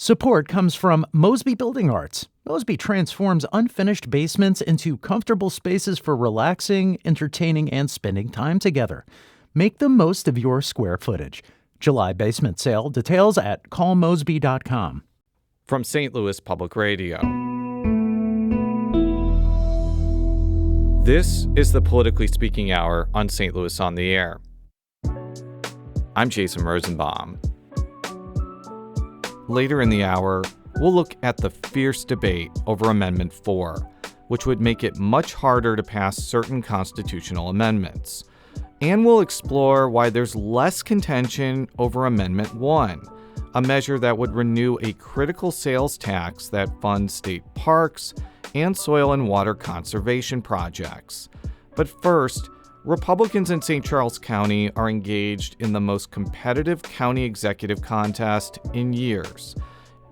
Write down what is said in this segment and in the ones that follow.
Support comes from Mosby Building Arts. Mosby transforms unfinished basements into comfortable spaces for relaxing, entertaining, and spending time together. Make the most of your square footage. July basement sale. Details at callmosby.com. From St. Louis Public Radio. This is the Politically Speaking Hour on St. Louis on the Air. I'm Jason Rosenbaum. Later in the hour, we'll look at the fierce debate over Amendment 4, which would make it much harder to pass certain constitutional amendments. And we'll explore why there's less contention over Amendment 1, a measure that would renew a critical sales tax that funds state parks and soil and water conservation projects. But first, Republicans in St. Charles County are engaged in the most competitive county executive contest in years.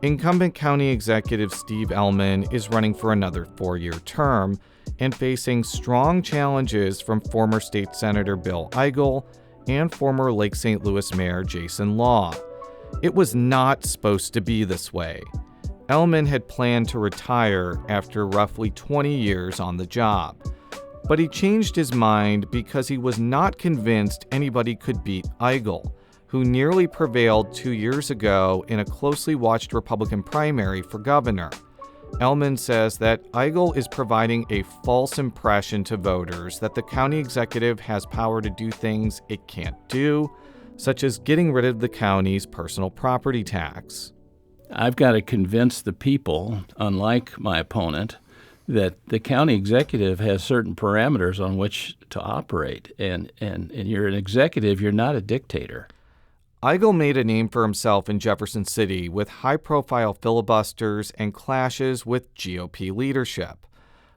Incumbent County Executive Steve Ellman is running for another 4-year term and facing strong challenges from former State Senator Bill Eigel and former Lake St. Louis Mayor Jason Law. It was not supposed to be this way. Ellman had planned to retire after roughly 20 years on the job. But he changed his mind because he was not convinced anybody could beat Eigel, who nearly prevailed 2 years ago in a closely watched Republican primary for governor. Ellman says that Eigel is providing a false impression to voters that the county executive has power to do things it can't do, such as getting rid of the county's personal property tax. I've got to convince the people, unlike my opponent, that the county executive has certain parameters on which to operate. And you're an executive, you're not a dictator. Eigel made a name for himself in Jefferson City with high-profile filibusters and clashes with GOP leadership.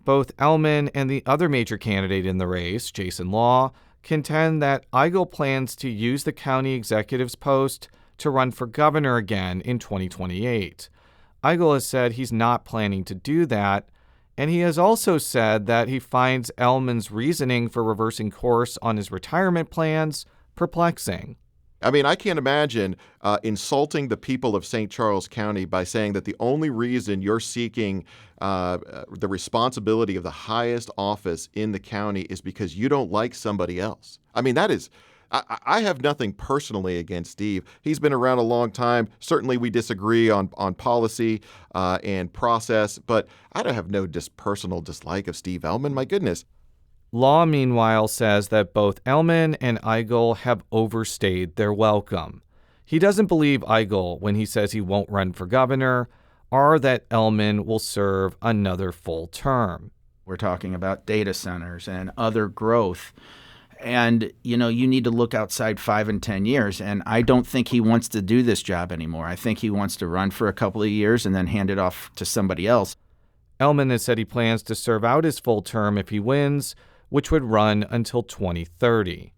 Both Ellman and the other major candidate in the race, Jason Law, contend that Eigel plans to use the county executive's post to run for governor again in 2028. Eigel has said he's not planning to do that, and he has also said that he finds Ellman's reasoning for reversing course on his retirement plans perplexing. I mean, I can't imagine insulting the people of St. Charles County by saying that the only reason you're seeking the responsibility of the highest office in the county is because you don't like somebody else. I mean, that is... I have nothing personally against Steve. He's been around a long time. Certainly we disagree on policy and process, but I don't have no personal dislike of Steve Ellman. My goodness. Law, meanwhile, says that both Ellman and Eigel have overstayed their welcome. He doesn't believe Eigel when he says he won't run for governor, or that Ellman will serve another full term. We're talking about data centers and other growth. And, you need to look outside 5 and 10 years. And I don't think he wants to do this job anymore. I think he wants to run for a couple of years and then hand it off to somebody else. Ellman has said he plans to serve out his full term if he wins, which would run until 2030.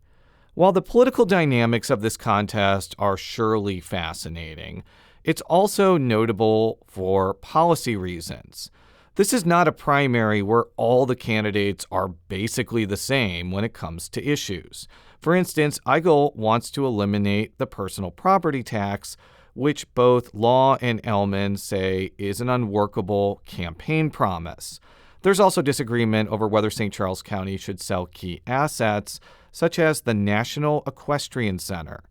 While the political dynamics of this contest are surely fascinating, it's also notable for policy reasons. This is not a primary where all the candidates are basically the same when it comes to issues. For instance, Eigel wants to eliminate the personal property tax, which both Law and Ellman say is an unworkable campaign promise. There's also disagreement over whether St. Charles County should sell key assets, such as the National Equestrian Center.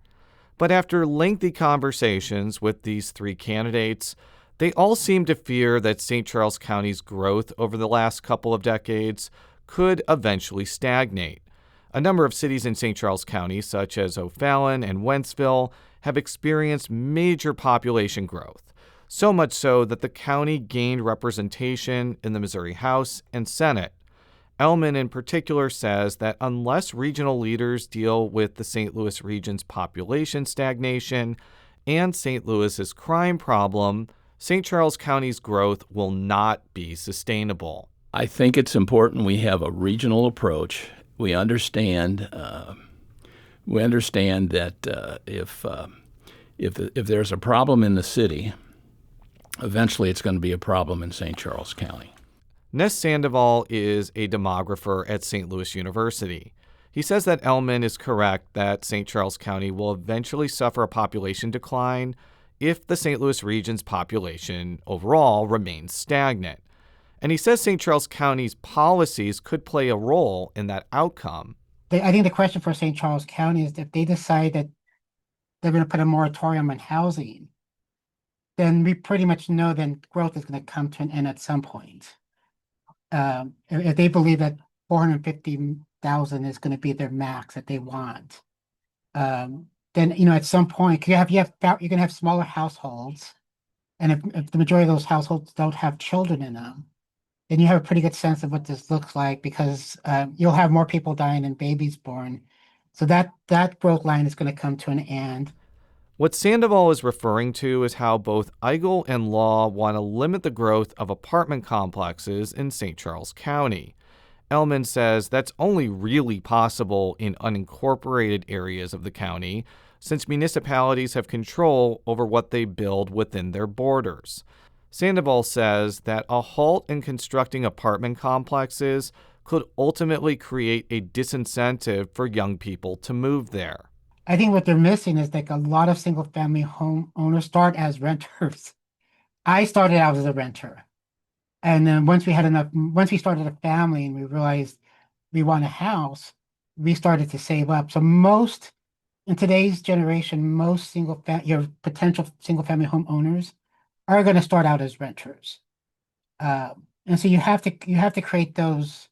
But after lengthy conversations with these three candidates, they all seem to fear that St. Charles County's growth over the last couple of decades could eventually stagnate. A number of cities in St. Charles County, such as O'Fallon and Wentzville, have experienced major population growth, so much so that the county gained representation in the Missouri House and Senate. Ellman in particular says that unless regional leaders deal with the St. Louis region's population stagnation and St. Louis's crime problem, St. Charles County's growth will not be sustainable. I think it's important we have a regional approach. We understand that if there's a problem in the city, eventually it's going to be a problem in St. Charles County. Ness Sandoval is a demographer at St. Louis University. He says that Ellman is correct that St. Charles County will eventually suffer a population decline if the St. Louis region's population overall remains stagnant. And he says St. Charles County's policies could play a role in that outcome. I think the question for St. Charles County is if they decide that they're going to put a moratorium on housing, then we pretty much know then growth is going to come to an end at some point. If they believe that 450,000 is going to be their max that they want, then at some point you're going to have smaller households, and if the majority of those households don't have children in them, then you have a pretty good sense of what this looks like because you'll have more people dying than babies born. So that growth line is going to come to an end. What Sandoval is referring to is how both Eigel and Law want to limit the growth of apartment complexes in St. Charles County. Ellman says that's only really possible in unincorporated areas of the county, since municipalities have control over what they build within their borders. Sandoval says that a halt in constructing apartment complexes could ultimately create a disincentive for young people to move there. I think what they're missing is like a lot of single-family home owners start as renters. I started out as a renter. And then once we started a family and we realized we want a house, we started to save up. So in today's generation, your potential single-family home owners are going to start out as renters. And so you have to create those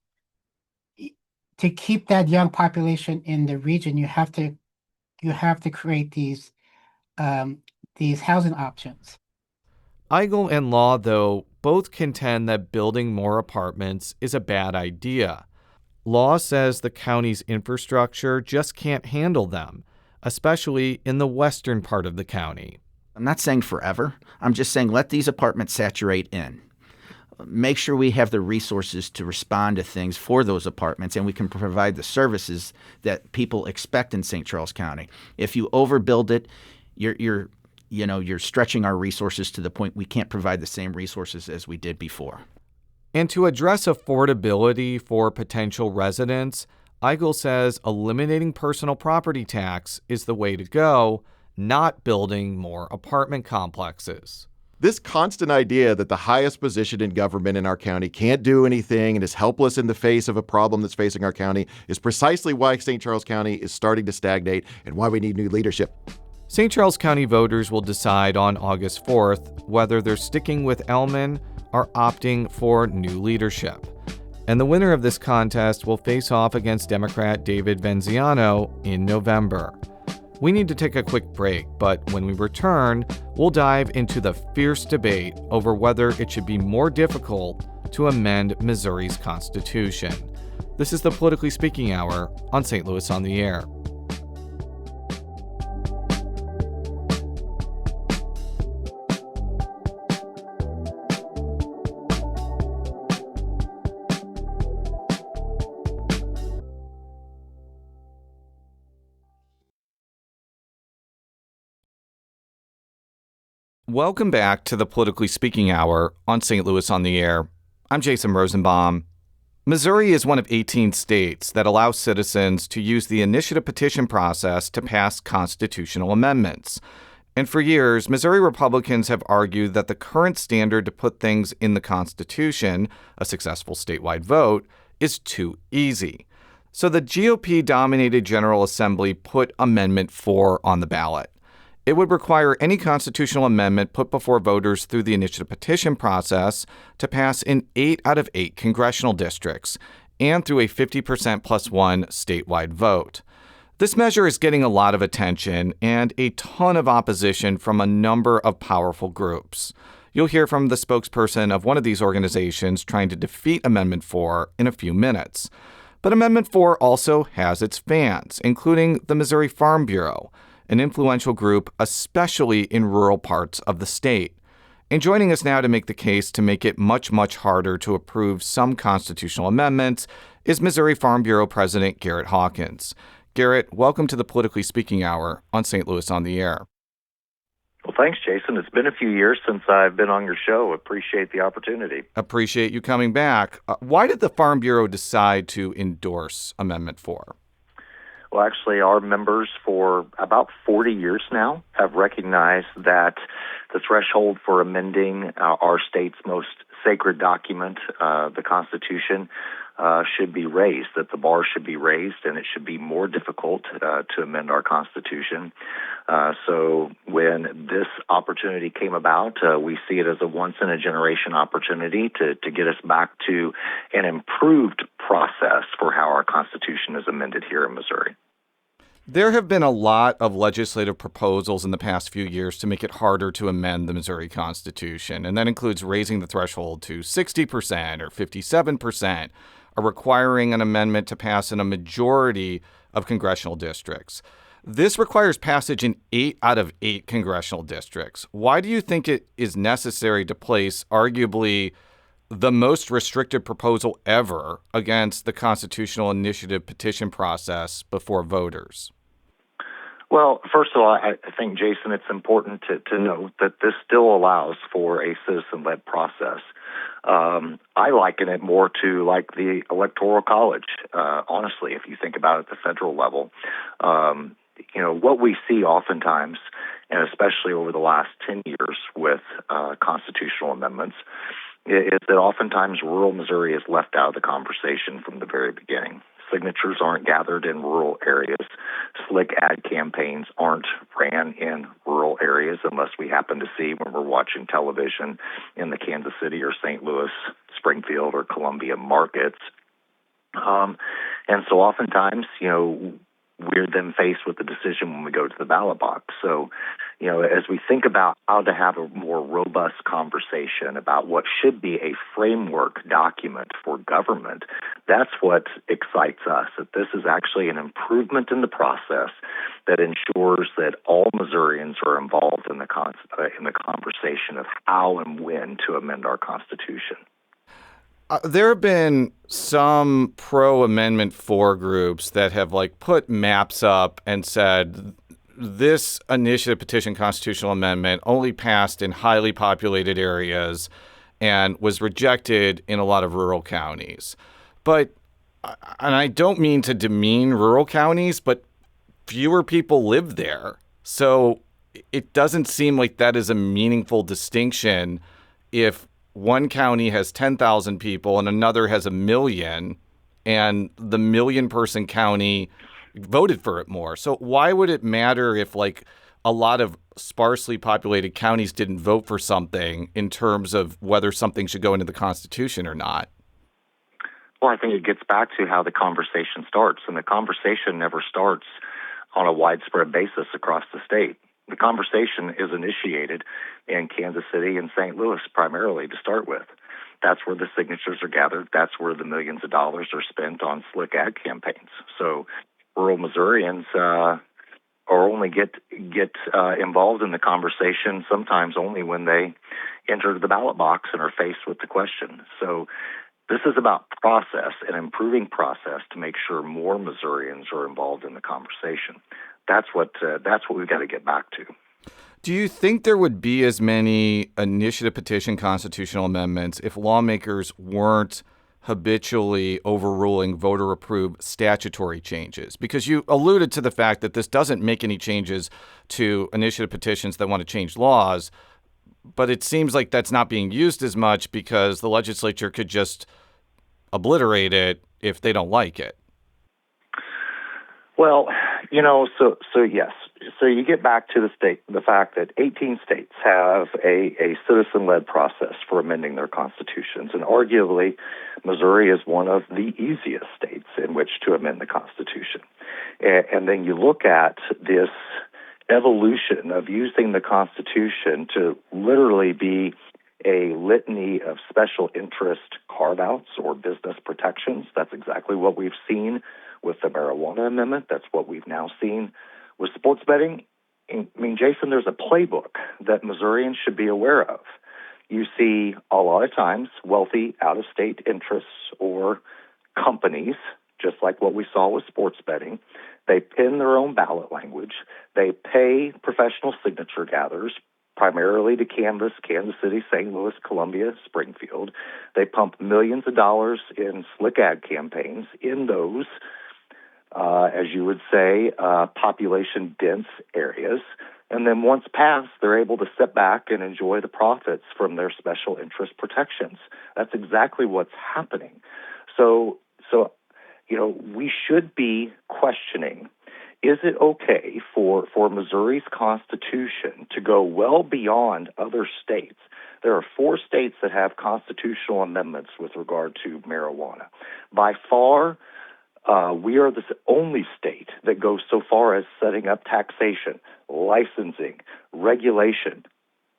to keep that young population in the region. You have to create these housing options. Eigel and Law, though, both contend that building more apartments is a bad idea. Law says the county's infrastructure just can't handle them, especially in the western part of the county. I'm not saying forever. I'm just saying let these apartments saturate in. Make sure we have the resources to respond to things for those apartments, and we can provide the services that people expect in St. Charles County. If you overbuild it, you're stretching our resources to the point we can't provide the same resources as we did before. And to address affordability for potential residents, Eigel says eliminating personal property tax is the way to go, not building more apartment complexes. This constant idea that the highest position in government in our county can't do anything and is helpless in the face of a problem that's facing our county is precisely why St. Charles County is starting to stagnate and why we need new leadership. St. Charles County voters will decide on August 4th whether they're sticking with Ellman or opting for new leadership. And the winner of this contest will face off against Democrat David Venziano in November. We need to take a quick break, but when we return, we'll dive into the fierce debate over whether it should be more difficult to amend Missouri's Constitution. This is the Politically Speaking Hour on St. Louis on the Air. Welcome back to the Politically Speaking Hour on St. Louis on the Air. I'm Jason Rosenbaum. Missouri is one of 18 states that allow citizens to use the initiative petition process to pass constitutional amendments. And for years, Missouri Republicans have argued that the current standard to put things in the Constitution, a successful statewide vote, is too easy. So the GOP-dominated General Assembly put Amendment 4 on the ballot. It would require any constitutional amendment put before voters through the initiative petition process to pass in 8 out of 8 congressional districts and through a 50% plus one statewide vote. This measure is getting a lot of attention and a ton of opposition from a number of powerful groups. You'll hear from the spokesperson of one of these organizations trying to defeat Amendment 4 in a few minutes. But Amendment 4 also has its fans, including the Missouri Farm Bureau, an influential group, especially in rural parts of the state. And joining us now to make the case to make it much, much harder to approve some constitutional amendments is Missouri Farm Bureau President Garrett Hawkins. Garrett, welcome to the Politically Speaking Hour on St. Louis on the Air. Well, thanks, Jason. It's been a few years since I've been on your show. Appreciate the opportunity. Appreciate you coming back. Why did the Farm Bureau decide to endorse Amendment 4? Well, actually, our members for about 40 years now have recognized that the threshold for amending our state's most sacred document, the Constitution, should be raised, that the bar should be raised, and it should be more difficult to amend our Constitution. So when this opportunity came about, we see it as a once-in-a-generation opportunity to get us back to an improved process for how our Constitution is amended here in Missouri. There have been a lot of legislative proposals in the past few years to make it harder to amend the Missouri Constitution, and that includes raising the threshold to 60% or 57%, or requiring an amendment to pass in a majority of congressional districts. This requires passage in 8 out of 8 congressional districts. Why do you think it is necessary to place arguably the most restrictive proposal ever against the constitutional initiative petition process before voters? Well, first of all, I think, Jason, it's important to note that this still allows for a citizen-led process. I liken it more to like the Electoral College, honestly, if you think about it at the federal level. What we see oftentimes, and especially over the last 10 years with constitutional amendments, is that oftentimes rural Missouri is left out of the conversation from the very beginning. Signatures aren't gathered in rural areas. Slick ad campaigns aren't ran in rural areas unless we happen to see when we're watching television in the Kansas City or St. Louis, Springfield, or Columbia markets. And so oftentimes, we're then faced with the decision when we go to the ballot box. So, as we think about how to have a more robust conversation about what should be a framework document for government, that's what excites us, that this is actually an improvement in the process that ensures that all Missourians are involved in the conversation of how and when to amend our Constitution. There have been some pro-Amendment 4 groups that have put maps up and said this initiative petition constitutional amendment only passed in highly populated areas and was rejected in a lot of rural counties. And I don't mean to demean rural counties, but fewer people live there. So it doesn't seem like that is a meaningful distinction if one county has 10,000 people and another has 1 million, and the 1 million person county voted for it more. So why would it matter if a lot of sparsely populated counties didn't vote for something in terms of whether something should go into the Constitution or not? Well, I think it gets back to how the conversation starts, and the conversation never starts on a widespread basis across the state. The conversation is initiated in Kansas City and St. Louis primarily to start with. That's where the signatures are gathered. That's where the millions of dollars are spent on slick ad campaigns. So rural Missourians are only get involved in the conversation sometimes only when they enter the ballot box and are faced with the question. So this is about process and improving process to make sure more Missourians are involved in the conversation. That's what we've got to get back to. Do you think there would be as many initiative petition constitutional amendments if lawmakers weren't habitually overruling voter-approved statutory changes? Because you alluded to the fact that this doesn't make any changes to initiative petitions that want to change laws, but it seems like that's not being used as much because the legislature could just obliterate it if they don't like it. Well, so yes. So you get back to the fact that 18 states have a citizen-led process for amending their constitutions, and arguably Missouri is one of the easiest states in which to amend the Constitution. And then you look at this evolution of using the Constitution to literally be a litany of special interest carve-outs or business protections. That's exactly what we've seen with the marijuana amendment. That's what we've now seen with sports betting. I mean, Jason, there's a playbook that Missourians should be aware of. You see a lot of times wealthy out-of-state interests or companies, just like what we saw with sports betting, they pin their own ballot language. They pay professional signature gatherers, primarily to canvass Kansas City, St. Louis, Columbia, Springfield. They pump millions of dollars in slick ad campaigns in those as you would say, population dense areas. And then once passed, they're able to sit back and enjoy the profits from their special interest protections. That's exactly what's happening. So we should be questioning, is it okay for Missouri's Constitution to go well beyond other states? There are 4 states that have constitutional amendments with regard to marijuana. By far, we are the only state that goes so far as setting up taxation, licensing, regulation.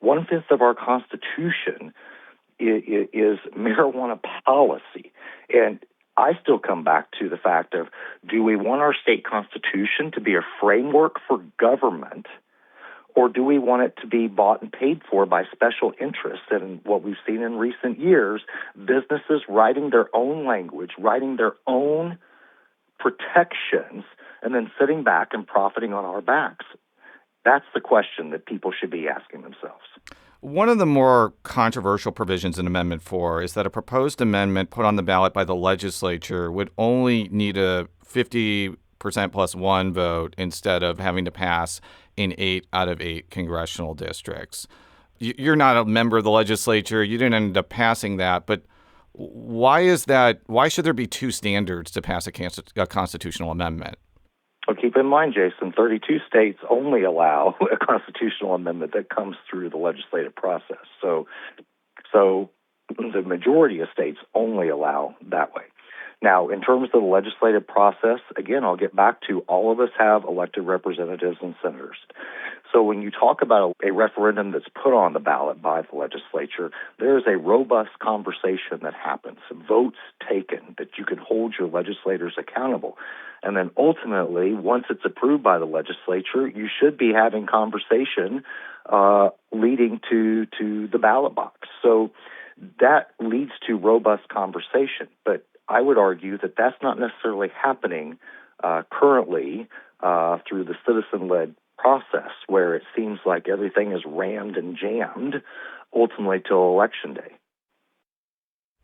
1/5 of our Constitution is marijuana policy. And I still come back to the fact of, do we want our state constitution to be a framework for government, or do we want it to be bought and paid for by special interests? And what we've seen in recent years, businesses writing their own language, writing their own protections, and then sitting back and profiting on our backs. That's the question that people should be asking themselves. One of the more controversial provisions in Amendment 4 is that a proposed amendment put on the ballot by the legislature would only need a 50% plus 1 vote instead of having to pass in 8 out of 8 congressional districts. You're not a member of the legislature. You didn't end up passing that. But why is that? Why should there be 2 standards to pass a constitutional amendment? Well, keep in mind, Jason, 32 states only allow a constitutional amendment that comes through the legislative process. So the majority of states only allow that way. Now, in terms of the legislative process, again, I'll get back to all of us have elected representatives and senators. So when you talk about a referendum that's put on the ballot by the legislature, there is a robust conversation that happens, votes taken, that you can hold your legislators accountable. And then ultimately, once it's approved by the legislature, you should be having conversation leading to the ballot box. So that leads to robust conversation. But I would argue that that's not necessarily happening currently through the citizen-led process, where it seems like everything is rammed and jammed ultimately till Election Day.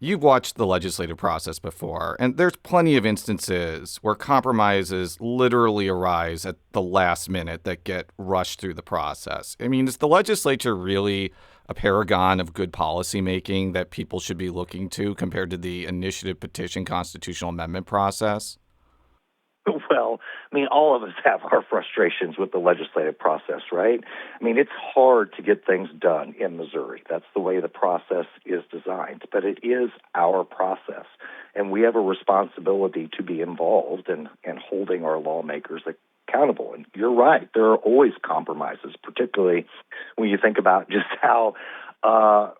You've watched the legislative process before, and there's plenty of instances where compromises literally arise at the last minute that get rushed through the process. I mean, is the legislature really a paragon of good policymaking that people should be looking to compared to the initiative, petition, constitutional amendment process? Well, I mean, all of us have our frustrations with the legislative process, right? I mean, it's hard to get things done in Missouri. That's the way the process is designed. But it is our process, and we have a responsibility to be involved in holding our lawmakers accountable. And you're right, there are always compromises, particularly when you think about just how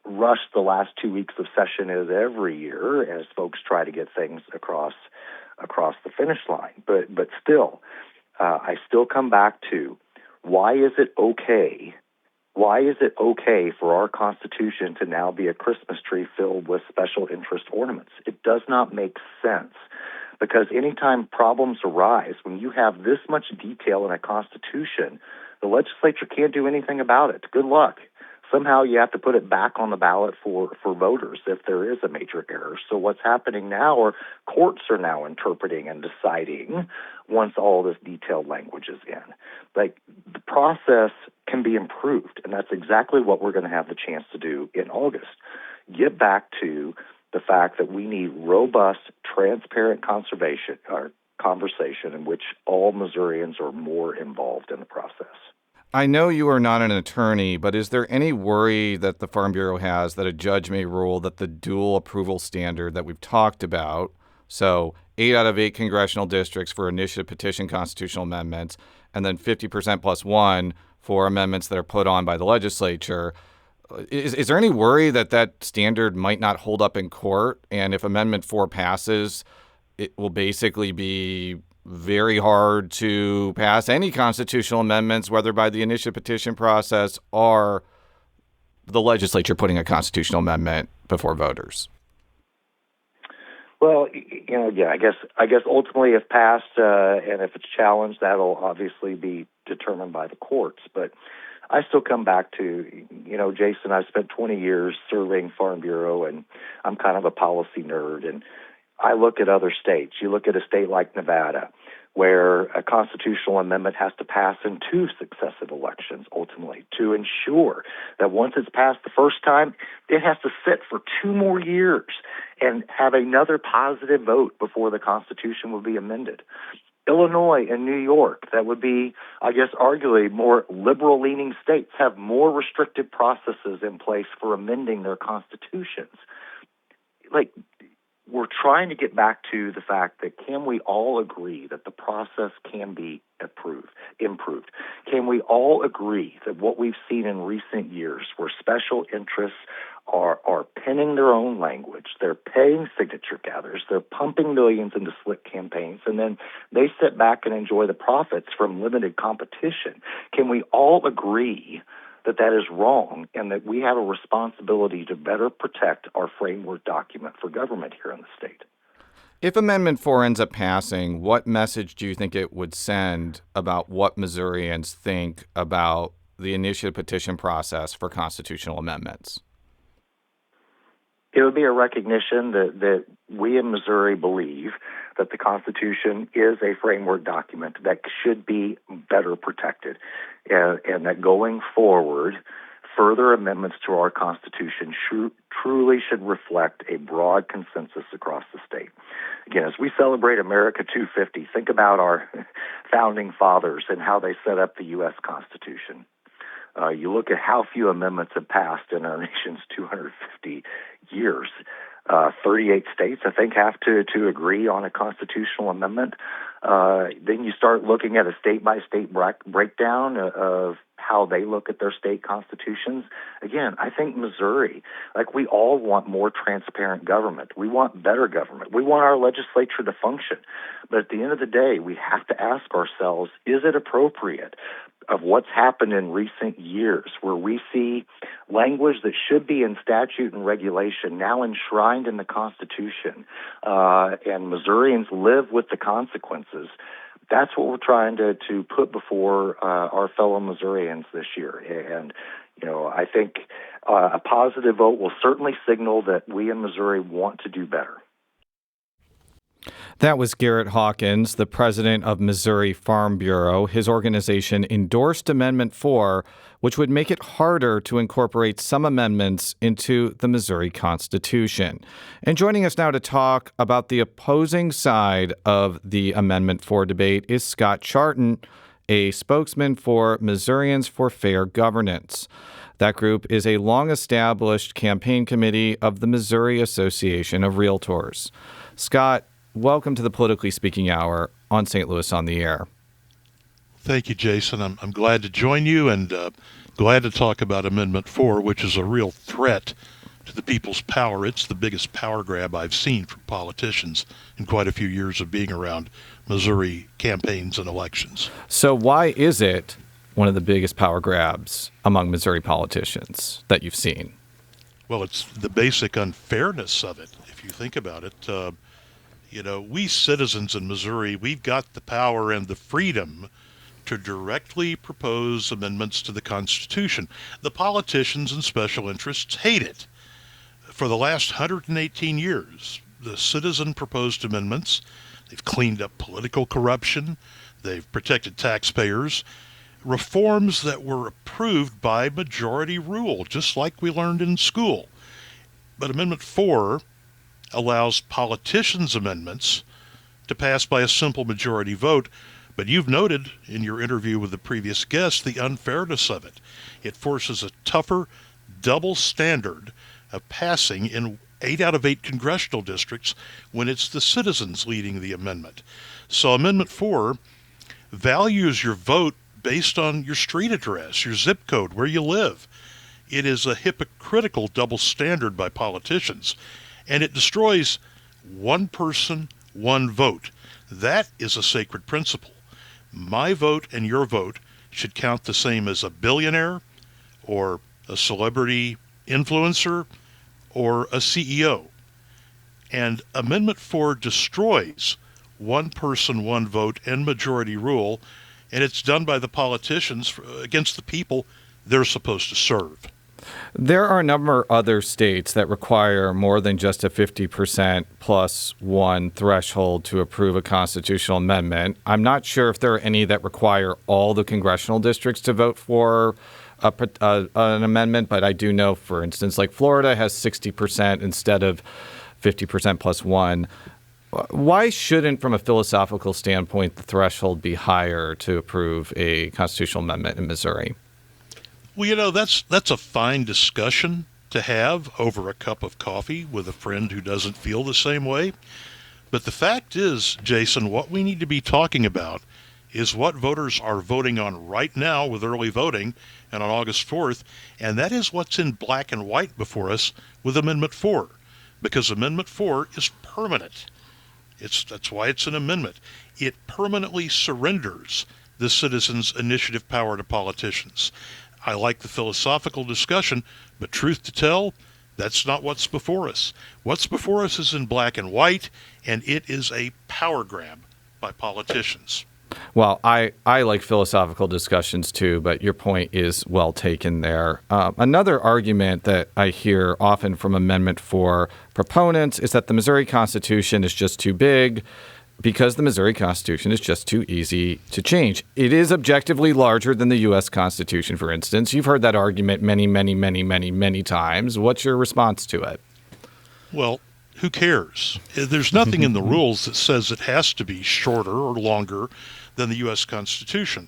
rushed the last 2 weeks of session is every year as folks try to get things across the finish line. But still, I still come back to, why is it okay? Why is it okay for our Constitution to now be a Christmas tree filled with special interest ornaments? It does not make sense, because anytime problems arise, when you have this much detail in a Constitution, the legislature can't do anything about it. Good luck. Somehow you have to put it back on the ballot for voters if there is a major error. So what's happening now are courts are now interpreting and deciding once all this detailed language is in. Like, the process can be improved, and that's exactly what we're going to have the chance to do in August. Get back to the fact that we need robust, transparent conversation in which all Missourians are more involved in the process. I know you are not an attorney, but is there any worry that the Farm Bureau has that a judge may rule that the dual approval standard that we've talked about, so 8 out of 8 congressional districts for initiative, petition, constitutional amendments, and then 50% plus 1 for amendments that are put on by the legislature, is there any worry that that standard might not hold up in court? And if Amendment 4 passes, it will basically be very hard to pass any constitutional amendments, whether by the initiative petition process or the legislature putting a constitutional amendment before voters. Well, I guess ultimately, if passed and if it's challenged, that'll obviously be determined by the courts. But I still come back to, Jason, I've spent 20 years serving Farm Bureau, and I'm kind of a policy nerd. And I look at other states. You look at a state like Nevada, where a constitutional amendment has to pass in 2 successive elections, ultimately, to ensure that once it's passed the first time, it has to sit for 2 more years and have another positive vote before the Constitution will be amended. Illinois and New York, that would be, I guess, arguably more liberal-leaning states, have more restrictive processes in place for amending their constitutions. Like, we're trying to get back to the fact that can we all agree that the process can be improved? Can we all agree that what we've seen in recent years where special interests are penning their own language, they're paying signature gatherers, they're pumping millions into slick campaigns, and then they sit back and enjoy the profits from limited competition? Can we all agree that that is wrong and that we have a responsibility to better protect our framework document for government here in the state? If Amendment 4 ends up passing, what message do you think it would send about what Missourians think about the initiative petition process for constitutional amendments? It would be a recognition that we in Missouri believe that the Constitution is a framework document that should be better protected, and that going forward, further amendments to our Constitution truly should reflect a broad consensus across the state. Again, as we celebrate America 250, think about our founding fathers and how they set up the U.S. Constitution. You look at how few amendments have passed in our nation's 250 years. 38 states, I think, have to agree on a constitutional amendment. Then you start looking at a state-by-state breakdown of how they look at their state constitutions. Again, I think Missouri, like, we all want more transparent government. We want better government. We want our legislature to function. But at the end of the day, we have to ask ourselves, is it appropriate of what's happened in recent years where we see language that should be in statute and regulation now enshrined in the Constitution, and Missourians live with the consequences? That's what we're trying to put before our fellow Missourians this year. And, I think a positive vote will certainly signal that we in Missouri want to do better. That was Garrett Hawkins, the president of Missouri Farm Bureau. His organization endorsed Amendment 4, which would make it harder to incorporate some amendments into the Missouri Constitution. And joining us now to talk about the opposing side of the Amendment 4 debate is Scott Charton, a spokesman for Missourians for Fair Governance. That group is a long-established campaign committee of the Missouri Association of Realtors. Scott, welcome to the Politically Speaking Hour on St. Louis on the Air. Thank you, Jason. I'm glad to join you and glad to talk about Amendment 4, which is a real threat to the people's power. It's the biggest power grab I've seen from politicians in quite a few years of being around Missouri campaigns and elections. So why is it one of the biggest power grabs among Missouri politicians that you've seen? Well, it's the basic unfairness of it, if you think about it. We citizens in Missouri, we've got the power and the freedom to directly propose amendments to the Constitution. The politicians and special interests hate it. For the last 118 years, the citizen-proposed amendments, they've cleaned up political corruption, they've protected taxpayers, reforms that were approved by majority rule, just like we learned in school. But Amendment 4 allows politicians' amendments to pass by a simple majority vote, but you've noted in your interview with the previous guest the unfairness of it. It forces a tougher double standard of passing in 8 out of 8 congressional districts when it's the citizens leading the amendment. So Amendment 4 values your vote based on your street address, your zip code, where you live. It is a hypocritical double standard by politicians, and it destroys one person, one vote. That is a sacred principle. My vote and your vote should count the same as a billionaire or a celebrity influencer or a CEO. And Amendment 4 destroys one person, one vote and majority rule, and it's done by the politicians against the people they're supposed to serve. There are a number of other states that require more than just a 50% plus one threshold to approve a constitutional amendment. I'm not sure if there are any that require all the congressional districts to vote for an amendment, but I do know, for instance, like Florida has 60% instead of 50% plus one. Why shouldn't, from a philosophical standpoint, the threshold be higher to approve a constitutional amendment in Missouri? Well, that's a fine discussion to have over a cup of coffee with a friend who doesn't feel the same way. But the fact is, Jason, what we need to be talking about is what voters are voting on right now with early voting and on August 4th, and that is what's in black and white before us with Amendment 4, because Amendment 4 is permanent. That's why it's an amendment. It permanently surrenders the citizens' initiative power to politicians. I like the philosophical discussion, but truth to tell, that's not what's before us. What's before us is in black and white, and it is a power grab by politicians. Well, I like philosophical discussions too, but your point is well taken there. Another argument that I hear often from Amendment 4 proponents is that the Missouri Constitution is just too big because the Missouri Constitution is just too easy to change. It is objectively larger than the U.S. Constitution, for instance. You've heard that argument many times. What's your response to it? Well, who cares? There's nothing in the rules that says it has to be shorter or longer than the U.S. Constitution.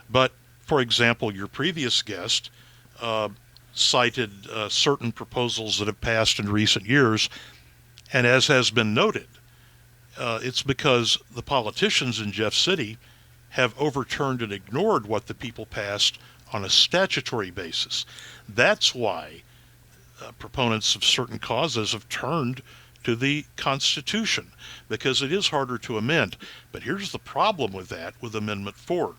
But, for example, your previous guest cited certain proposals that have passed in recent years, and as has been noted, it's because the politicians in Jeff City have overturned and ignored what the people passed on a statutory basis. That's why proponents of certain causes have turned to the Constitution, because it is harder to amend. But here's the problem with that, with Amendment 4,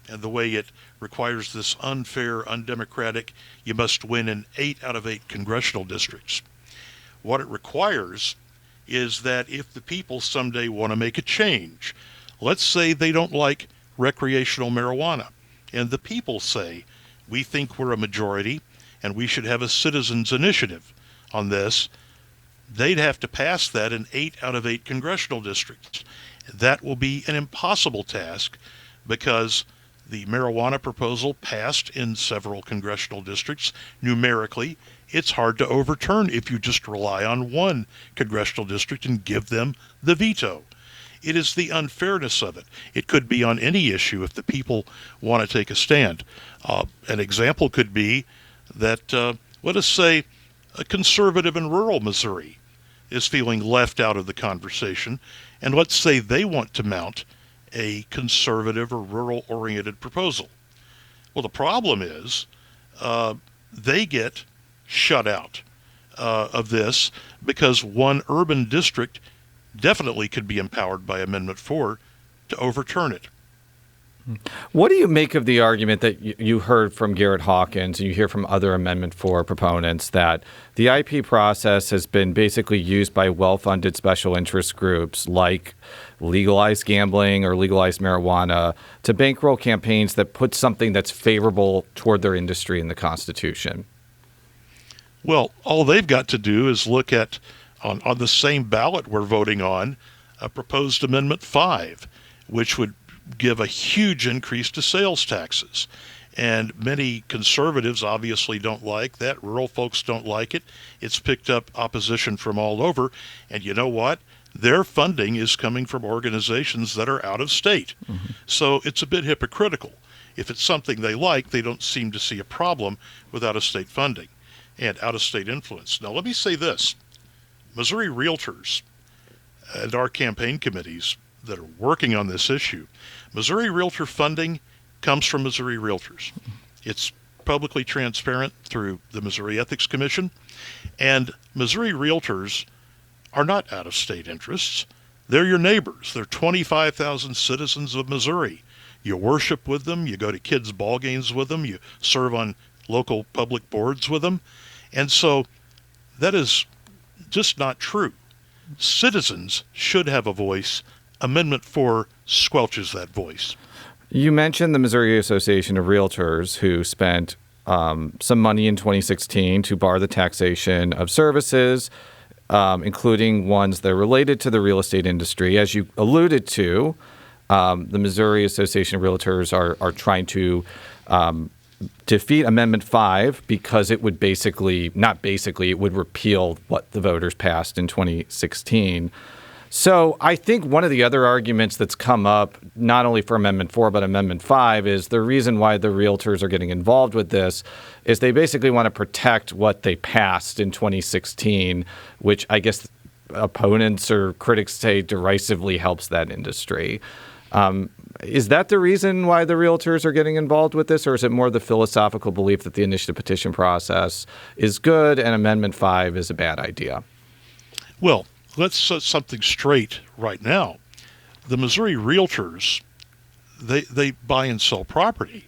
and the way it requires this unfair, undemocratic, you must win in 8 out of 8 congressional districts. What it requires is that if the people someday want to make a change, let's say they don't like recreational marijuana, and the people say, we think we're a majority and we should have a citizens' initiative on this, they'd have to pass that in 8 out of 8 congressional districts. That will be an impossible task because the marijuana proposal passed in several congressional districts. Numerically, it's hard to overturn if you just rely on one congressional district and give them the veto. It is the unfairness of it. It could be on any issue if the people want to take a stand. An example could be that, let us say, a conservative in rural Missouri is feeling left out of the conversation, and let's say they want to mount a conservative or rural-oriented proposal. Well, the problem is they get shut out of this because one urban district definitely could be empowered by Amendment 4 to overturn it. What do you make of the argument that you heard from Garrett Hawkins and you hear from other Amendment 4 proponents that the IP process has been basically used by well-funded special interest groups like legalized gambling or legalized marijuana to bankroll campaigns that put something that's favorable toward their industry in the Constitution? Well, all they've got to do is look at, on the same ballot we're voting on, a proposed Amendment 5, which would give a huge increase to sales taxes. And many conservatives obviously don't like that. Rural folks don't like it. It's picked up opposition from all over. And you know what? Their funding is coming from organizations that are out of state. Mm-hmm. So it's a bit hypocritical. If it's something they like, they don't seem to see a problem with out-of-state funding and out-of-state influence. Now, let me say this. Missouri realtors and our campaign committees that are working on this issue, Missouri realtor funding comes from Missouri realtors. It's publicly transparent through the Missouri Ethics Commission, and Missouri realtors are not out-of-state interests. They're your neighbors. They're 25,000 citizens of Missouri. You worship with them. You go to kids' ball games with them. You serve on local public boards with them. And so that is just not true. Citizens should have a voice. Amendment 4 squelches that voice. You mentioned the Missouri Association of Realtors, who spent some money in 2016 to bar the taxation of services, including ones that are related to the real estate industry. As you alluded to, the Missouri Association of Realtors are trying to defeat Amendment 5 because it would it would repeal what the voters passed in 2016. So I think one of the other arguments that's come up, not only for Amendment 4, but Amendment 5, is the reason why the realtors are getting involved with this is they basically want to protect what they passed in 2016, which I guess opponents or critics say derisively helps that industry. Is that the reason why the realtors are getting involved with this, or is it more the philosophical belief that the initiative petition process is good and Amendment 5 is a bad idea? Well, let's set something straight right now. The Missouri realtors, they buy and sell property,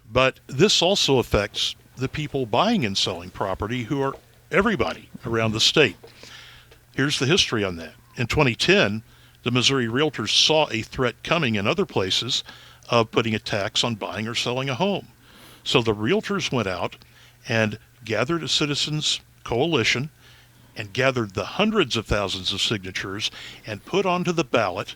but this also affects the people buying and selling property, who are everybody around the state. Here's the history on that. In 2010, the Missouri realtors saw a threat coming in other places of putting a tax on buying or selling a home. So the realtors went out and gathered a citizens coalition and gathered the hundreds of thousands of signatures and put onto the ballot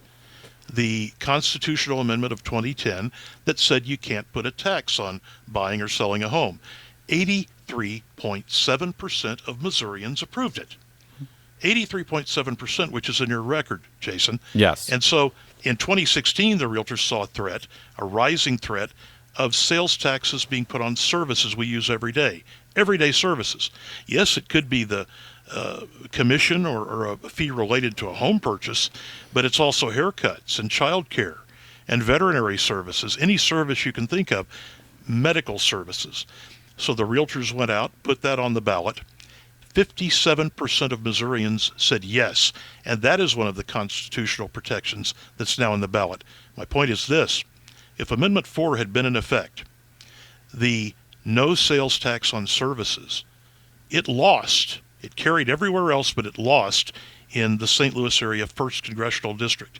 the constitutional amendment of 2010 that said you can't put a tax on buying or selling a home. 83.7% of Missourians approved it. 83.7%, which is a near record, Jason. Yes. And so in 2016, the realtors saw a rising threat of sales taxes being put on services we use everyday services. Yes, it could be the commission or a fee related to a home purchase, but it's also haircuts and childcare and veterinary services, any service you can think of, medical services. So the realtors went out, put that on the ballot. 57% of Missourians said yes, and that is one of the constitutional protections that's now in the ballot. My point is this: if Amendment 4 had been in effect, the no sales tax on services, it lost. It carried everywhere else, but it lost in the St. Louis area 1st Congressional District.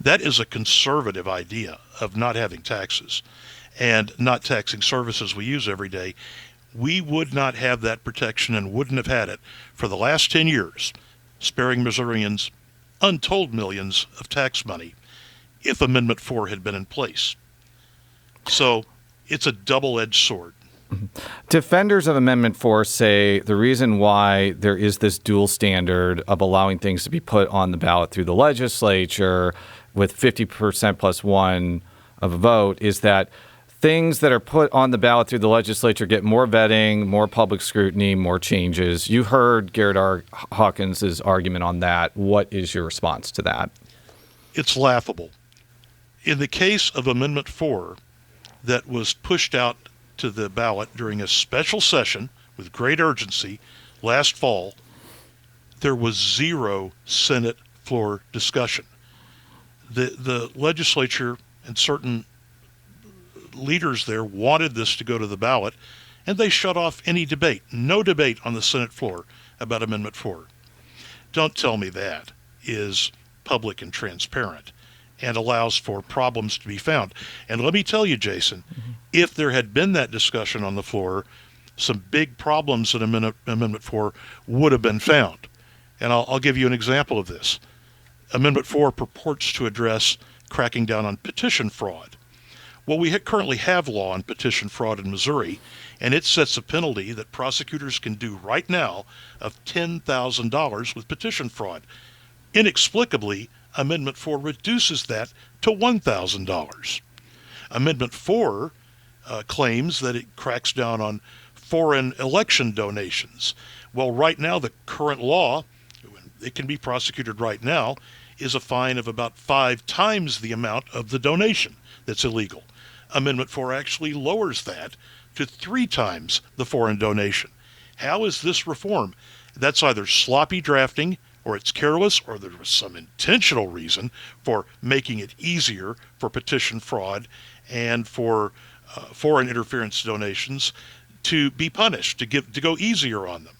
That is a conservative idea of not having taxes and not taxing services we use every day. We would not have that protection and wouldn't have had it for the last 10 years, sparing Missourians untold millions of tax money if Amendment 4 had been in place. So it's a double-edged sword. Defenders of Amendment 4 say the reason why there is this dual standard of allowing things to be put on the ballot through the legislature with 50% plus one of a vote is that things that are put on the ballot through the legislature get more vetting, more public scrutiny, more changes. You heard Garrett R. Hawkins' argument on that. What is your response to that? It's laughable. In the case of Amendment 4 that was pushed out to the ballot during a special session with great urgency last fall, there was zero Senate floor discussion. The legislature and certain leaders there wanted this to go to the ballot, and they shut off any debate. No debate on the Senate floor about Amendment 4. Don't tell me that is public and transparent and allows for problems to be found. And let me tell you, Jason, if there had been that discussion on the floor, some big problems in Amendment 4 would have been found. And I'll give you an example of this. Amendment 4 purports to address cracking down on petition fraud. Well, we currently have law on petition fraud in Missouri, and it sets a penalty that prosecutors can do right now of $10,000 with petition fraud. Inexplicably, Amendment 4 reduces that to $1,000. Amendment 4 claims that it cracks down on foreign election donations. Well, right now, the current law, it can be prosecuted right now, is a fine of about 5 times the amount of the donation that's illegal. Amendment 4 actually lowers that to 3 times the foreign donation. How is this reform? That's either sloppy drafting, or it's careless, or there was some intentional reason for making it easier for petition fraud and for foreign interference donations to be punished, to go easier on them.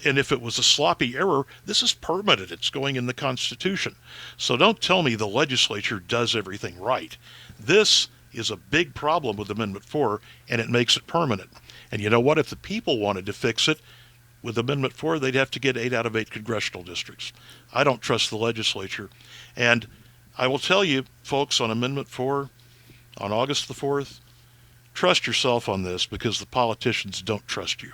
And if it was a sloppy error, this is permanent. It's going in the Constitution. So don't tell me the legislature does everything right. This is a big problem with Amendment 4, and it makes it permanent. And you know what? If the people wanted to fix it with Amendment 4, they'd have to get 8 out of 8 congressional districts. I don't trust the legislature. And I will tell you, folks, on Amendment 4, on August the 4th, trust yourself on this because the politicians don't trust you.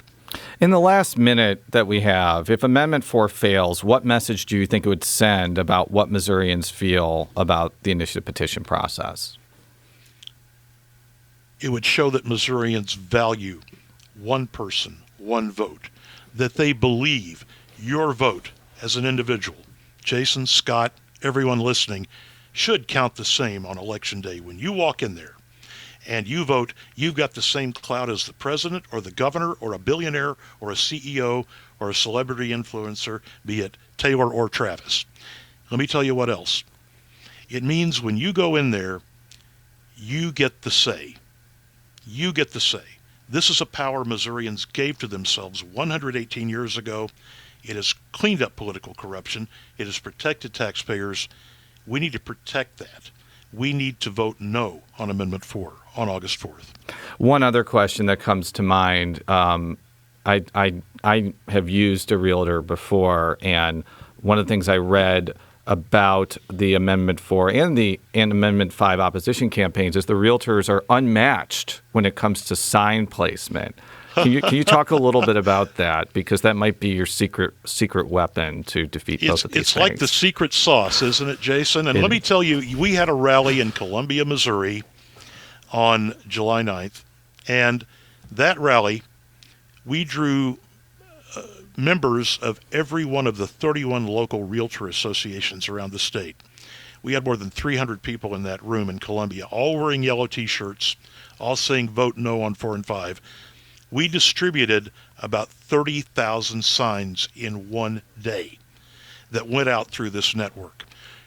In the last minute that we have, if Amendment 4 fails, what message do you think it would send about what Missourians feel about the initiative petition process? It would show that Missourians value one person, one vote, that they believe your vote as an individual, Jason, Scott, everyone listening, should count the same on Election Day. When you walk in there and you vote, you've got the same clout as the president or the governor or a billionaire or a CEO or a celebrity influencer, be it Taylor or Travis. Let me tell you what else. It means when you go in there, you get the say. You get the say. This is a power Missourians gave to themselves 118 years ago. It has cleaned up political corruption. It has protected taxpayers. We need to protect that. We need to vote no on Amendment 4 on August 4th. One other question that comes to mind, I have used a realtor before, and one of the things I read about the Amendment 4 and Amendment 5 opposition campaigns is the realtors are unmatched when it comes to sign placement. Can you talk a little bit about that? Because that might be your secret weapon to defeat both of these things. It's like the secret sauce, isn't it, Jason? And let me tell you, we had a rally in Columbia, Missouri on July 9th, and that rally, we drew members of every one of the 31 local realtor associations around the state. We had more than 300 people in that room in Columbia, all wearing yellow T-shirts, all saying vote no on 4 and 5. We distributed about 30,000 signs in one day that went out through this network.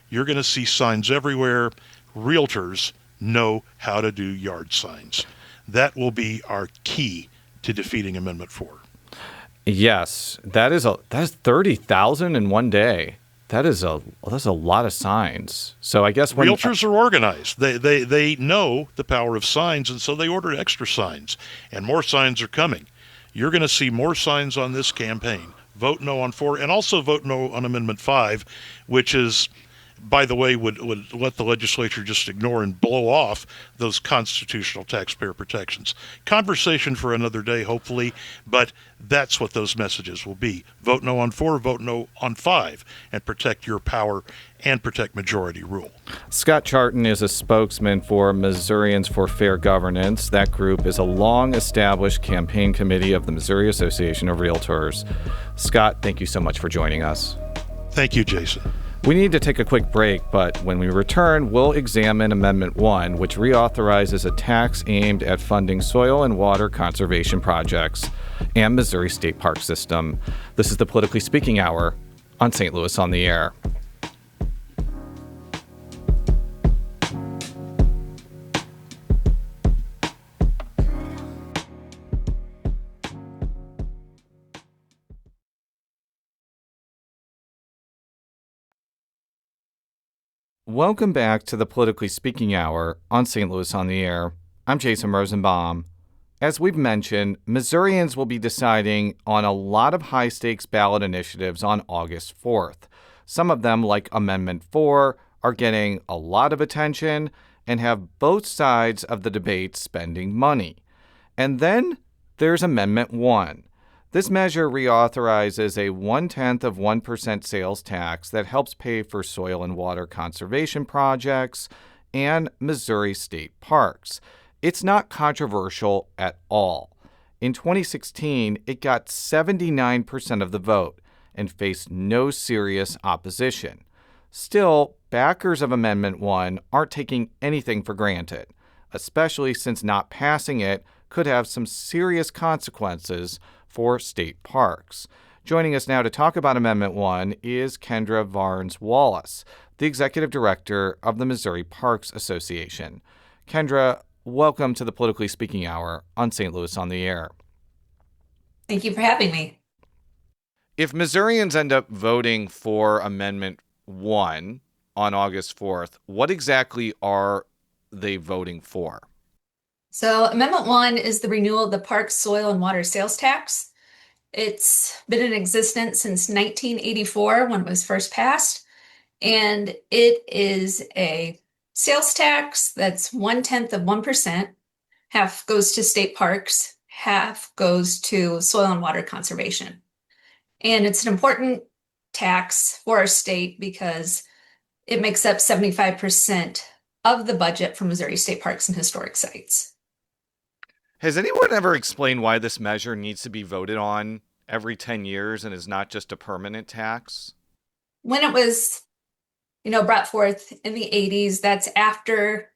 You're going to see signs everywhere. Realtors know how to do yard signs. That will be our key to defeating Amendment 4. Yes, that is 30,000 in one day. That's a lot of signs. So I guess realtors are organized. They know the power of signs, and so they ordered extra signs, and more signs are coming. You're going to see more signs on this campaign. Vote no on 4, and also vote no on Amendment 5, which is, by the way, would let the legislature just ignore and blow off those constitutional taxpayer protections. Conversation for another day, hopefully, but that's what those messages will be. Vote no on 4, vote no on 5, and protect your power and protect majority rule. Scott Charton is a spokesman for Missourians for Fair Governance. That group is a long-established campaign committee of the Missouri Association of Realtors. Scott, thank you so much for joining us. Thank you, Jason. We need to take a quick break, but when we return, we'll examine Amendment 1, which reauthorizes a tax aimed at funding soil and water conservation projects and Missouri State Park System. This is the Politically Speaking Hour on St. Louis on the Air. Welcome back to the Politically Speaking Hour on St. Louis on the Air. I'm Jason Rosenbaum. As we've mentioned, Missourians will be deciding on a lot of high-stakes ballot initiatives on August 4th. Some of them, like Amendment 4, are getting a lot of attention and have both sides of the debate spending money. And then there's Amendment 1. This measure reauthorizes a 0.1% sales tax that helps pay for soil and water conservation projects and Missouri state parks. It's not controversial at all. In 2016, it got 79% of the vote and faced no serious opposition. Still, backers of Amendment 1 aren't taking anything for granted, especially since not passing it could have some serious consequences for state parks. Joining us now to talk about Amendment 1 is Kendra Varnes-Wallace, the executive director of the Missouri Parks Association. Kendra, welcome to the Politically Speaking Hour on St. Louis on the Air. Thank you for having me. If Missourians end up voting for Amendment 1 on August 4th, what exactly are they voting for? So, Amendment 1 is the renewal of the park soil and water sales tax. It's been in existence since 1984 when it was first passed, and it is a sales tax that's 0.1%. Half goes to state parks, half goes to soil and water conservation. And it's an important tax for our state because it makes up 75% of the budget for Missouri state parks and historic sites. Has anyone ever explained why this measure needs to be voted on every 10 years and is not just a permanent tax? When it was, brought forth in the 80s, that's after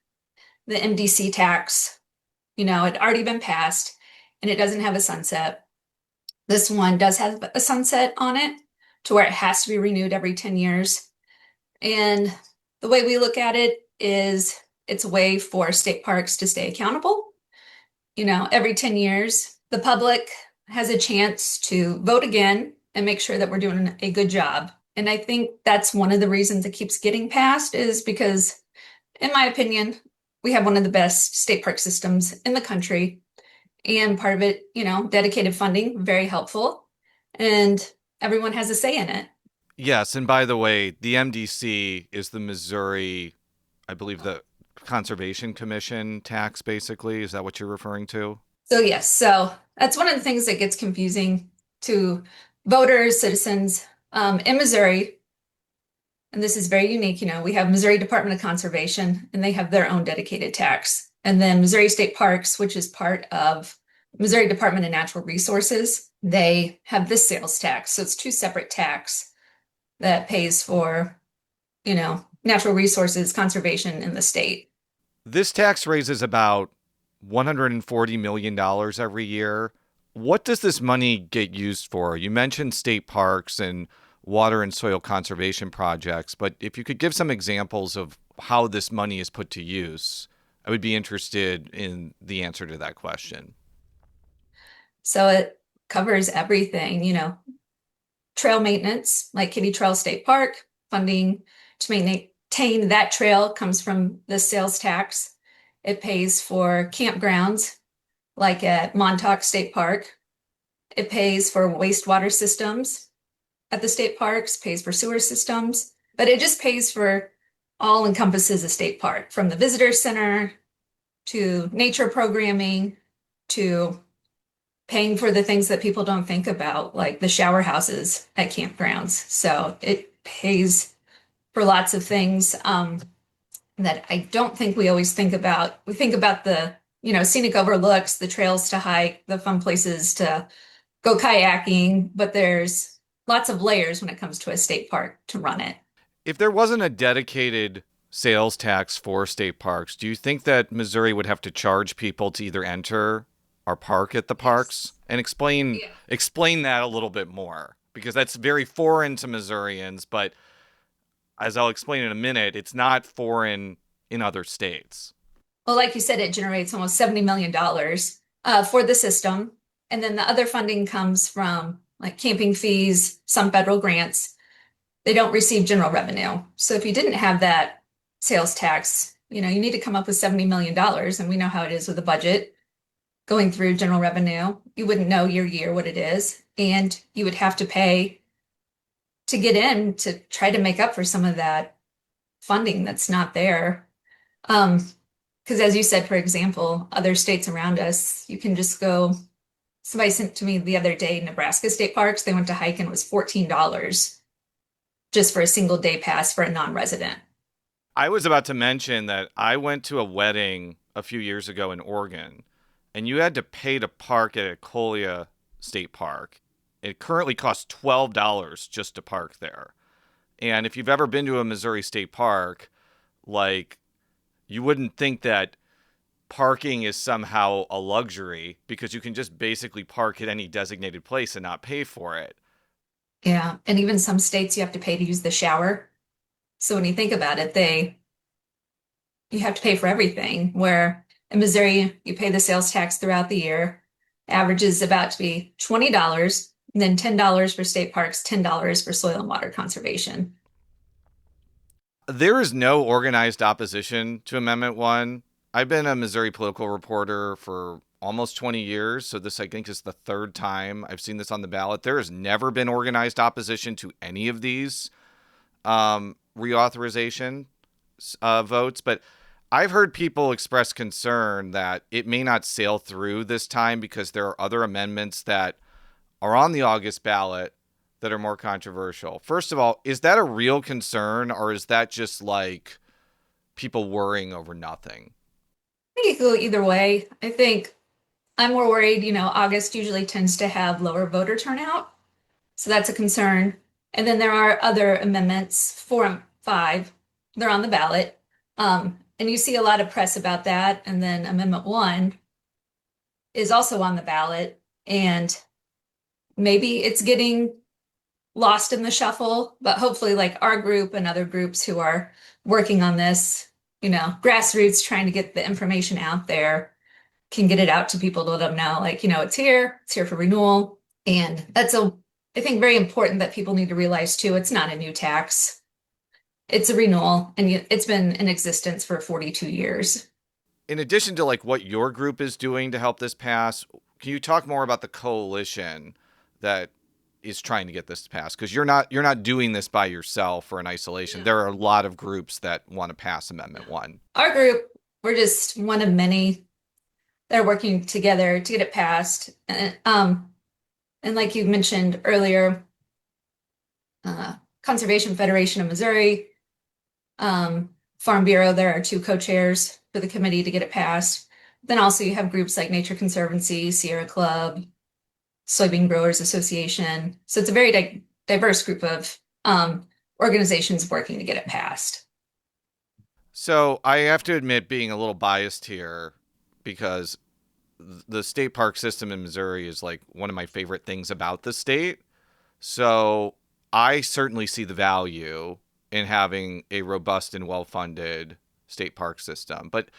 the MDC tax, had already been passed and it doesn't have a sunset. This one does have a sunset on it to where it has to be renewed every 10 years. And the way we look at it is it's a way for state parks to stay accountable. Every 10 years, the public has a chance to vote again and make sure that we're doing a good job. And I think that's one of the reasons it keeps getting passed is because, in my opinion, we have one of the best state park systems in the country. And part of it, dedicated funding, very helpful. And everyone has a say in it. Yes, and by the way, the MDC is the Missouri, I believe the Conservation Commission tax, basically. Is that what you're referring to? So, yes, so that's one of the things that gets confusing to voters, citizens in Missouri. And this is very unique. We have Missouri Department of Conservation, and they have their own dedicated tax. And then Missouri State Parks, which is part of Missouri Department of Natural Resources, they have this sales tax. So it's two separate tax that pays for, natural resources conservation in the state. This tax raises about $140 million every year. What does this money get used for? You mentioned state parks and water and soil conservation projects, but if you could give some examples of how this money is put to use, I would be interested in the answer to that question. So it covers everything, trail maintenance, like Kitty Trail State Park, funding to maintain that trail comes from the sales tax. It pays for campgrounds, like at Montauk State Park. It pays for wastewater systems at the state parks, pays for sewer systems, but it just pays for all encompasses a state park, from the visitor center to nature programming to paying for the things that people don't think about, like the shower houses at campgrounds. So it pays for lots of things that I don't think we always think about. We think about the, scenic overlooks, the trails to hike, the fun places to go kayaking, but there's lots of layers when it comes to a state park to run it. If there wasn't a dedicated sales tax for state parks, do you think that Missouri would have to charge people to either enter or park at the parks? And explain that a little bit more, because that's very foreign to Missourians, but as I'll explain in a minute, it's not foreign in other states. Well, like you said, it generates almost $70 million for the system. And then the other funding comes from like camping fees, some federal grants. They don't receive general revenue. So if you didn't have that sales tax, you need to come up with $70 million. And we know how it is with the budget going through general revenue. You wouldn't know year to year what it is. And you would have to pay to get in to try to make up for some of that funding that's not there. Because as you said, for example, other states around us, you can just go. Somebody sent to me the other day, Nebraska state parks, they went to hike and it was $14 just for a single day pass for a non-resident. I was about to mention that I went to a wedding a few years ago in Oregon, and you had to pay to park at Ecolia State Park. It currently costs $12 just to park there. And if you've ever been to a Missouri state park, you wouldn't think that parking is somehow a luxury because you can just basically park at any designated place and not pay for it. Yeah. And even some states you have to pay to use the shower. So when you think about it, you have to pay for everything, where in Missouri, you pay the sales tax throughout the year. Average is about to be $20, and then $10 for state parks, $10 for soil and water conservation. There is no organized opposition to Amendment 1. I've been a Missouri political reporter for almost 20 years, so this, I think, is the third time I've seen this on the ballot. There has never been organized opposition to any of these reauthorization votes, but I've heard people express concern that it may not sail through this time because there are other amendments that are on the August ballot that are more controversial. First of all, is that a real concern, or is that just like people worrying over nothing? I think it could go either way. I think I'm more worried, August usually tends to have lower voter turnout. So that's a concern. And then there are other amendments, 4 and 5, they're on the ballot. And you see a lot of press about that. And then Amendment 1 is also on the ballot. And maybe it's getting lost in the shuffle, but hopefully, like our group and other groups who are working on this, grassroots trying to get the information out there, can get it out to people to let them know, like, it's here for renewal. And that's I think, very important that people need to realize too, it's not a new tax. It's a renewal, and it's been in existence for 42 years. In addition to like what your group is doing to help this pass, can you talk more about the coalition that is trying to get this passed? Because you're not doing this by yourself or in isolation. There are a lot of groups that want to pass Amendment 1. Our group, we're just one of many that are working together to get it passed. And like you mentioned earlier, Conservation Federation of Missouri, Farm Bureau, there are 2 co-chairs for the committee to get it passed. Then also you have groups like Nature Conservancy, Sierra Club, Soybean Growers Association. So it's a very diverse group of organizations working to get it passed. So I have to admit being a little biased here, because the state park system in Missouri is like one of my favorite things about the state. So I certainly see the value in having a robust and well-funded state park system. But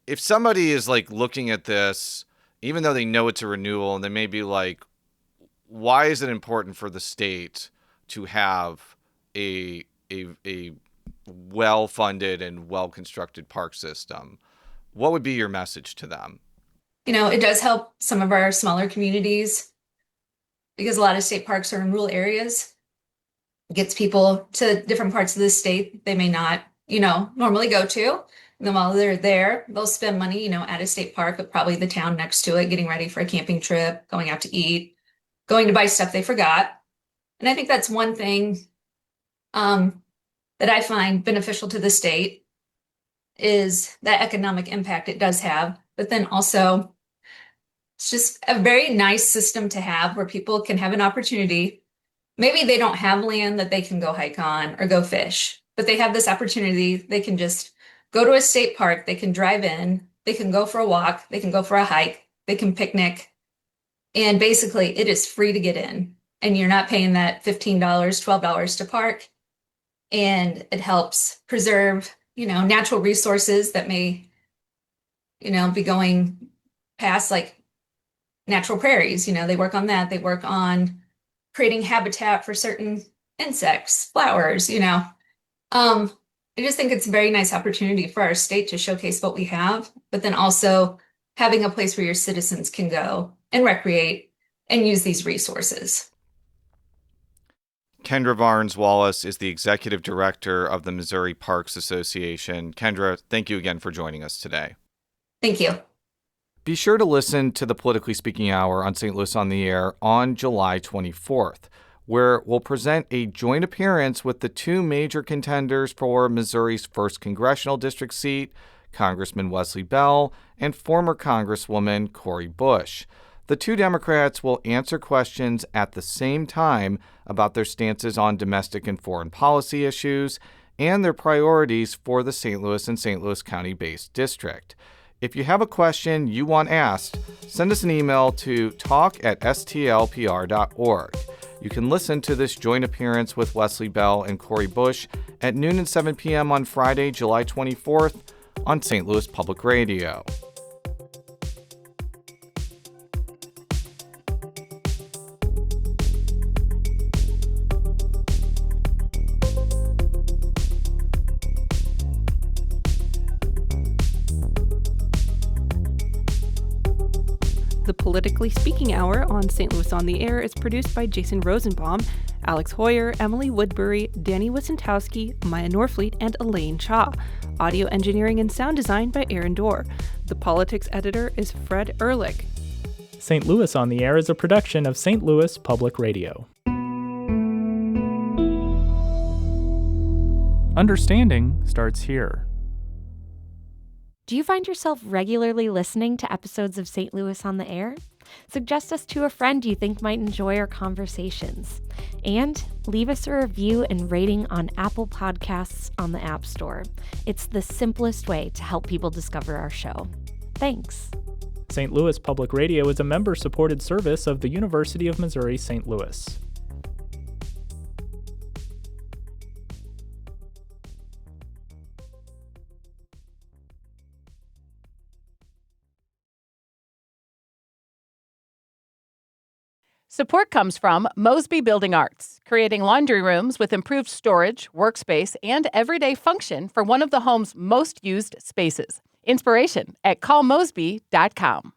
if somebody is like looking at this, even though they know it's a renewal, and they may be like, why is it important for the state to have a well-funded and well-constructed park system? What would be your message to them? It does help some of our smaller communities because a lot of state parks are in rural areas. It gets people to different parts of the state they may not, normally go to. And then while they're there, they'll spend money, at a state park, but probably the town next to it, getting ready for a camping trip, going out to eat, going to buy stuff they forgot. And I think that's one thing that I find beneficial to the state is that economic impact it does have. But then also, it's just a very nice system to have where people can have an opportunity. Maybe they don't have land that they can go hike on or go fish, but they have this opportunity. They can just go to a state park. They can drive in. They can go for a walk. They can go for a hike. They can picnic. And basically, it is free to get in. And you're not paying that $15, $12 to park. And it helps preserve, natural resources that may, be going past, like natural prairies. They work on that. They work on creating habitat for certain insects, flowers, I just think it's a very nice opportunity for our state to showcase what we have, but then also having a place where your citizens can go and recreate and use these resources. Kendra Varnes-Wallace is the executive director of the Missouri Parks Association. Kendra, thank you again for joining us today. Thank you. Be sure to listen to the Politically Speaking Hour on St. Louis on the Air on July 24th, where we'll present a joint appearance with the 2 major contenders for Missouri's 1st congressional district seat, Congressman Wesley Bell and former Congresswoman Cori Bush. The 2 Democrats will answer questions at the same time about their stances on domestic and foreign policy issues and their priorities for the St. Louis and St. Louis County-based district. If you have a question you want asked, send us an email to talk@stlpr.org. You can listen to this joint appearance with Wesley Bell and Cori Bush at noon and 7 p.m. on Friday, July 24th on St. Louis Public Radio. Politically Speaking Hour on St. Louis on the Air is produced by Jason Rosenbaum, Alex Hoyer, Emily Woodbury, Danny Wissentowski, Maya Norfleet, and Elaine Cha. Audio engineering and sound design by Aaron Dorr. The politics editor is Fred Ehrlich. St. Louis on the Air is a production of St. Louis Public Radio. Understanding starts here. Do you find yourself regularly listening to episodes of St. Louis on the Air? Suggest us to a friend you think might enjoy our conversations. And leave us a review and rating on Apple Podcasts on the App Store. It's the simplest way to help people discover our show. Thanks. St. Louis Public Radio is a member-supported service of the University of Missouri St. Louis. Support comes from Mosby Building Arts, creating laundry rooms with improved storage, workspace, and everyday function for one of the home's most used spaces. Inspiration at callmosby.com.